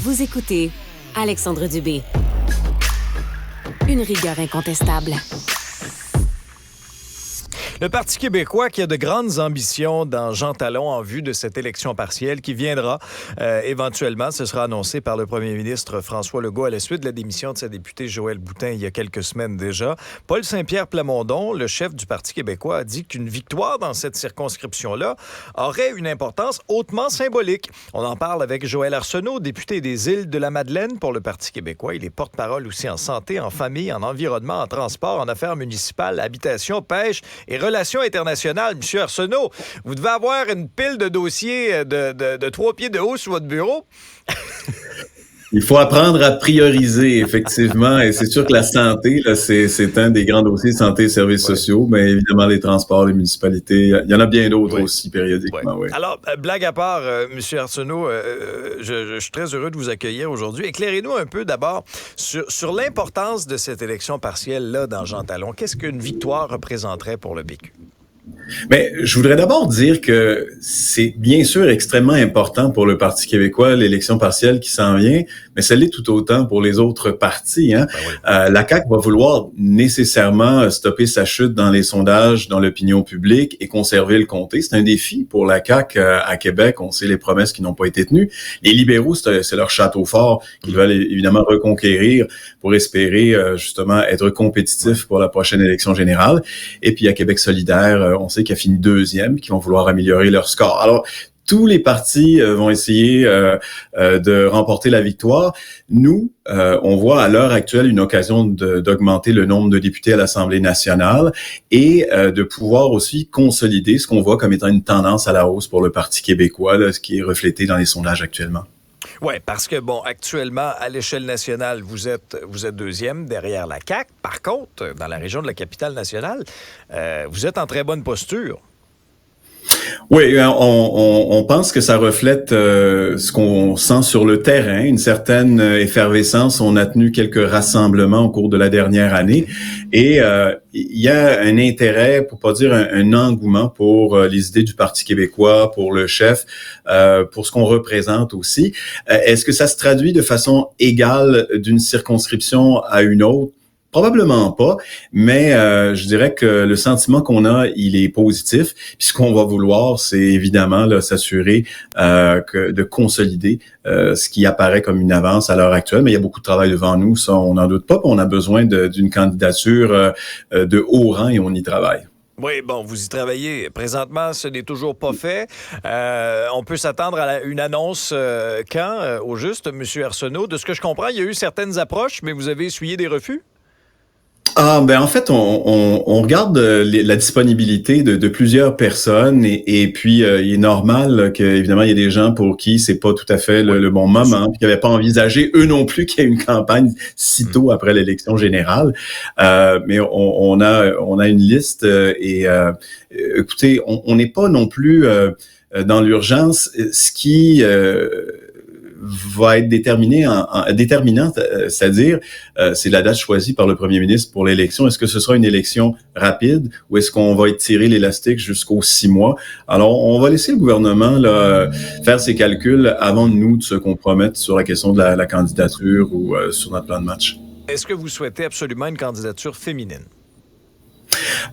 Vous écoutez Alexandre Dubé. Une rigueur incontestable. Le Parti québécois qui a de grandes ambitions dans Jean Talon en vue de cette élection partielle qui viendra éventuellement. Ce sera annoncé par le premier ministre François Legault à la suite de la démission de sa députée Joëlle Boutin il y a quelques semaines déjà. Paul Saint-Pierre Plamondon, le chef du Parti québécois, a dit qu'une victoire dans cette circonscription-là aurait une importance hautement symbolique. On en parle avec Joël Arsenault, député des Îles-de-la-Madeleine pour le Parti québécois. Il est porte-parole aussi en santé, en famille, en environnement, en transport, en affaires municipales, habitation, pêche et relations internationales. Monsieur Arsenault, vous devez avoir une pile de dossiers de 3 pieds de haut sur votre bureau. Il faut apprendre à prioriser, effectivement, et c'est sûr que la santé, là, c'est un des grands dossiers, santé et services sociaux, mais évidemment les transports, les municipalités, il y en a bien d'autres aussi périodiquement. Oui. Alors, blague à part, Monsieur Arsenault, je suis très heureux de vous accueillir aujourd'hui. Éclairez-nous un peu d'abord sur l'importance de cette élection partielle-là dans Jean Talon. Qu'est-ce qu'une victoire représenterait pour le PQ? Mais je voudrais d'abord dire que c'est bien sûr extrêmement important pour le Parti québécois, l'élection partielle qui s'en vient, mais ça l'est tout autant pour les autres partis. Hein? Ben oui. La CAQ va vouloir nécessairement stopper sa chute dans les sondages, dans l'opinion publique et conserver le comté. C'est un défi pour la CAQ à Québec. On sait les promesses qui n'ont pas été tenues. Les libéraux, c'est leur château fort qu'ils veulent évidemment reconquérir pour espérer justement être compétitifs pour la prochaine élection générale. Et puis à Québec solidaire, on sait qu'il a fini deuxième, qui vont vouloir améliorer leur score. Alors, tous les partis vont essayer de remporter la victoire. Nous, on voit à l'heure actuelle une occasion d'augmenter le nombre de députés à l'Assemblée nationale et de pouvoir aussi consolider ce qu'on voit comme étant une tendance à la hausse pour le Parti québécois, là, ce qui est reflété dans les sondages actuellement. Oui, parce que, bon, actuellement, à l'échelle nationale, vous êtes deuxième derrière la CAQ. Par contre, dans la région de la Capitale-Nationale, vous êtes en très bonne posture. Oui, on pense que ça reflète ce qu'on sent sur le terrain, une certaine effervescence. On a tenu quelques rassemblements au cours de la dernière année et il y a un intérêt, pour pas dire un engouement pour les idées du Parti québécois, pour le chef, pour ce qu'on représente aussi. Est-ce que ça se traduit de façon égale d'une circonscription à une autre? Probablement pas, mais je dirais que le sentiment qu'on a, il est positif. Puis ce qu'on va vouloir, c'est évidemment là, s'assurer de consolider ce qui apparaît comme une avance à l'heure actuelle. Mais il y a beaucoup de travail devant nous, ça on n'en doute pas. Puis on a besoin d'une candidature de haut rang et on y travaille. Oui, bon, vous y travaillez. Présentement, ce n'est toujours pas fait. On peut s'attendre à une annonce quand, au juste, M. Arsenault? De ce que je comprends, il y a eu certaines approches, mais vous avez essuyé des refus? Ah, ben en fait, on regarde la disponibilité de plusieurs personnes et puis il est normal qu'évidemment il y a des gens pour qui c'est pas tout à fait le bon moment, puis qui n'avaient pas envisagé eux non plus qu'il y ait une campagne si tôt après l'élection générale. Mais on a une liste et écoutez, on n'est pas non plus dans l'urgence. Ce qui va être déterminant, c'est-à-dire c'est la date choisie par le premier ministre pour l'élection. Est-ce que ce sera une élection rapide ou est-ce qu'on va étirer l'élastique jusqu'aux 6 mois? Alors, on va laisser le gouvernement là, faire ses calculs avant nous de se compromettre sur la question de la candidature ou sur notre plan de match. Est-ce que vous souhaitez absolument une candidature féminine?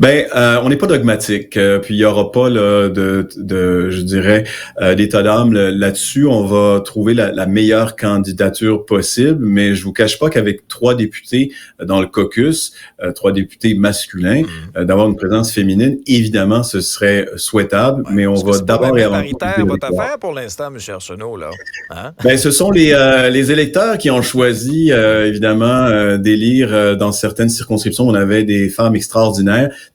Ben, on n'est pas dogmatique, puis il y aura pas là, je dirais, d'état d'âme là-dessus. On va trouver la meilleure candidature possible, mais je vous cache pas qu'avec 3 députés dans le caucus, 3 députés masculins, d'avoir une présence féminine, évidemment, ce serait souhaitable, mais on va d'abord et avant tout... paritaire votre affaire pour l'instant, M. Arsenault, là? Hein? Ben, ce sont les électeurs qui ont choisi, évidemment, d'élire dans certaines circonscriptions. On avait des femmes extraordinaires,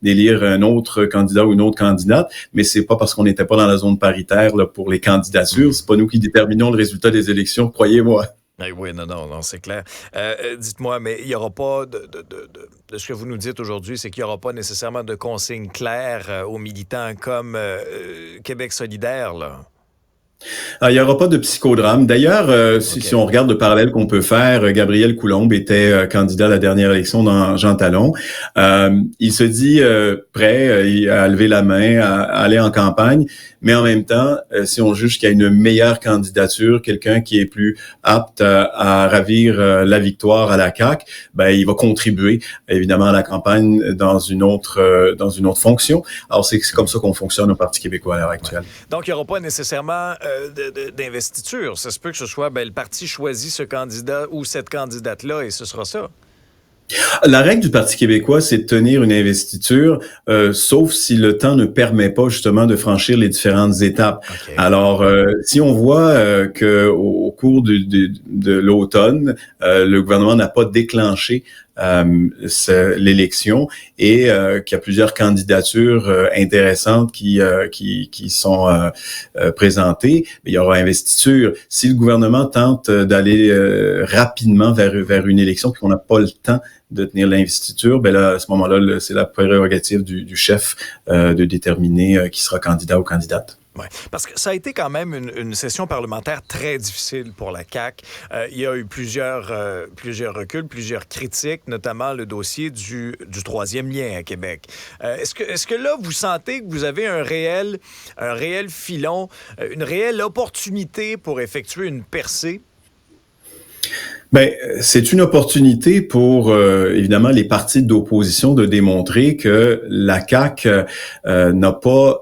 d'élire un autre candidat ou une autre candidate, mais c'est pas parce qu'on n'était pas dans la zone paritaire là, pour les candidatures. C'est pas nous qui déterminons le résultat des élections, croyez-moi. Oui, non, c'est clair. Dites-moi, mais il n'y aura pas de ce que vous nous dites aujourd'hui, c'est qu'il n'y aura pas nécessairement de consignes claires aux militants comme Québec solidaire, là? Il n'y aura pas de psychodrame. D'ailleurs, si on regarde le parallèle qu'on peut faire, Gabriel Coulombe était candidat à la dernière élection dans Jean Talon. Il se dit prêt à lever la main, à aller en campagne, mais en même temps, si on juge qu'il y a une meilleure candidature, quelqu'un qui est plus apte à ravir la victoire à la CAQ, ben il va contribuer évidemment à la campagne dans une autre fonction. Alors c'est comme ça qu'on fonctionne au Parti québécois à l'heure actuelle. Donc il n'y aura pas nécessairement d'investiture. Ça se peut que ce soit le parti choisit ce candidat ou cette candidate-là et ce sera ça. La règle du Parti québécois, c'est de tenir une investiture, sauf si le temps ne permet pas justement de franchir les différentes étapes. Okay. Alors, si on voit que au cours de l'automne, le gouvernement n'a pas déclenché l'élection et qu'il y a plusieurs candidatures intéressantes qui sont présentées, il y aura investiture. Si le gouvernement tente d'aller rapidement vers une élection puis qu'on n'a pas le temps de tenir l'investiture, ben là, à ce moment-là, c'est la prérogative du chef de déterminer qui sera candidat ou candidate. Oui, parce que ça a été quand même une session parlementaire très difficile pour la CAQ. Il y a eu plusieurs reculs, plusieurs critiques, notamment le dossier du troisième lien à Québec. Est-ce que là, vous sentez que vous avez un réel filon, une réelle opportunité pour effectuer une percée? Ben, c'est une opportunité pour évidemment les partis d'opposition de démontrer que la CAQ n'a pas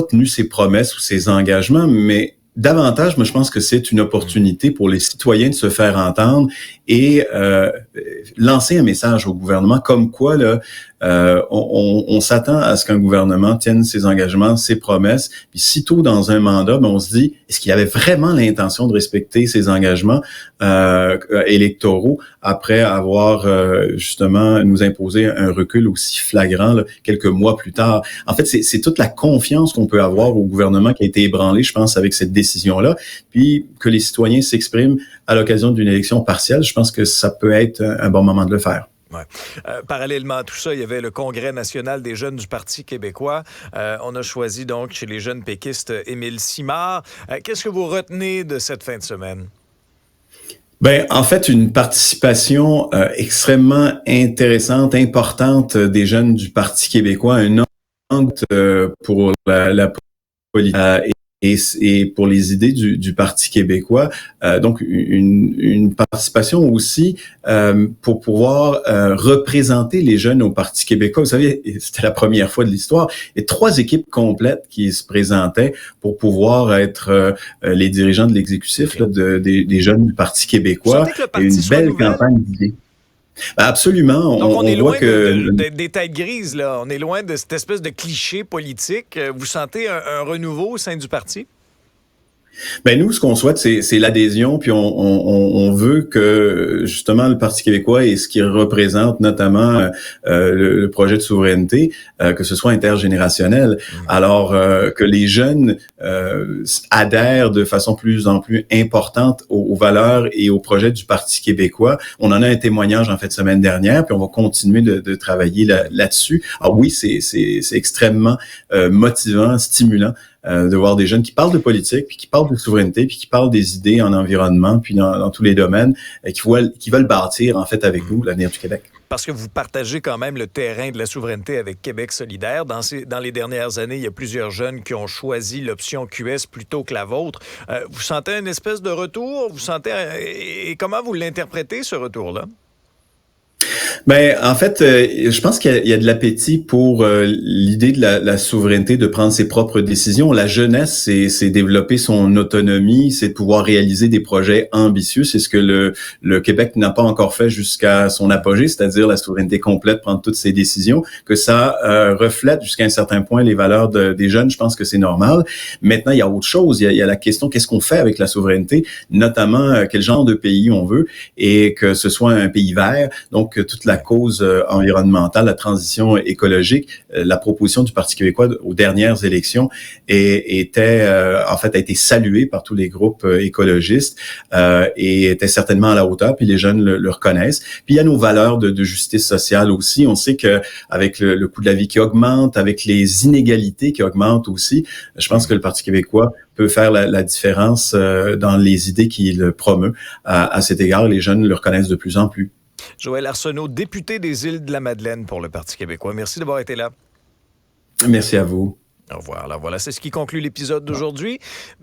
tenu ses promesses ou ses engagements, mais davantage, moi, je pense que c'est une opportunité pour les citoyens de se faire entendre et lancer un message au gouvernement comme quoi là, on s'attend à ce qu'un gouvernement tienne ses engagements, ses promesses. Puis sitôt dans un mandat, on se dit, est-ce qu'il avait vraiment l'intention de respecter ses engagements électoraux après avoir justement nous imposé un recul aussi flagrant là, quelques mois plus tard? En fait, c'est toute la confiance qu'on peut avoir au gouvernement qui a été ébranlée, je pense, avec cette décision-là. Puis que les citoyens s'expriment à l'occasion d'une élection partielle, je pense que ça peut être un bon moment de le faire. Ouais. Parallèlement à tout ça, il y avait le Congrès national des jeunes du Parti québécois. On a choisi donc chez les jeunes péquistes Émile Simard. Qu'est-ce que vous retenez de cette fin de semaine? Ben, en fait, une participation extrêmement intéressante, importante des jeunes du Parti québécois, un angle pour la politique et pour les idées du Parti québécois. Donc, une participation aussi pour pouvoir représenter les jeunes au Parti québécois. Vous savez, c'était la première fois de l'histoire. Et 3 équipes complètes qui se présentaient pour pouvoir être les dirigeants de l'exécutif là, des jeunes du Parti québécois. Et une belle campagne d'idées. Ben absolument. Donc, on est loin voit que des têtes grises, là. On est loin de cette espèce de cliché politique. Vous sentez un renouveau au sein du parti? Ben nous, ce qu'on souhaite, c'est l'adhésion, puis on veut que justement le Parti québécois et ce qu'il représente, notamment le projet de souveraineté, que ce soit intergénérationnel. Alors que les jeunes adhèrent de façon plus en plus importante aux valeurs et aux projets du Parti québécois. On en a un témoignage en fait semaine dernière, puis on va continuer de travailler là-dessus. Alors oui, c'est extrêmement motivant, stimulant. De voir des jeunes qui parlent de politique, puis qui parlent de souveraineté, puis qui parlent des idées en environnement, puis dans tous les domaines, qui veulent bâtir, en fait, avec nous, l'avenir du Québec. Parce que vous partagez quand même le terrain de la souveraineté avec Québec solidaire. Dans les dernières années, il y a plusieurs jeunes qui ont choisi l'option QS plutôt que la vôtre. Vous sentez une espèce de retour? Et comment vous l'interprétez, ce retour-là? Ben, en fait, je pense qu'il y a de l'appétit pour l'idée de la souveraineté, de prendre ses propres décisions. La jeunesse, c'est développer son autonomie, c'est pouvoir réaliser des projets ambitieux. C'est ce que le Québec n'a pas encore fait jusqu'à son apogée, c'est-à-dire la souveraineté complète, prendre toutes ses décisions, que ça reflète jusqu'à un certain point les valeurs des jeunes. Je pense que c'est normal. Maintenant, il y a autre chose. Il y a la question, qu'est-ce qu'on fait avec la souveraineté, notamment quel genre de pays on veut, et que ce soit un pays vert. Donc, toute la cause environnementale, la transition écologique. La proposition du Parti québécois aux dernières élections a été saluée par tous les groupes écologistes et était certainement à la hauteur, puis les jeunes le reconnaissent. Puis il y a nos valeurs de justice sociale aussi. On sait que avec le coût de la vie qui augmente, avec les inégalités qui augmentent aussi, je pense que le Parti québécois peut faire la différence dans les idées qu'il promeut. À cet égard, les jeunes le reconnaissent de plus en plus. Joël Arsenault, député des Îles-de-la-Madeleine pour le Parti québécois. Merci d'avoir été là. Merci à vous. Au revoir. Alors voilà, c'est ce qui conclut l'épisode d'aujourd'hui.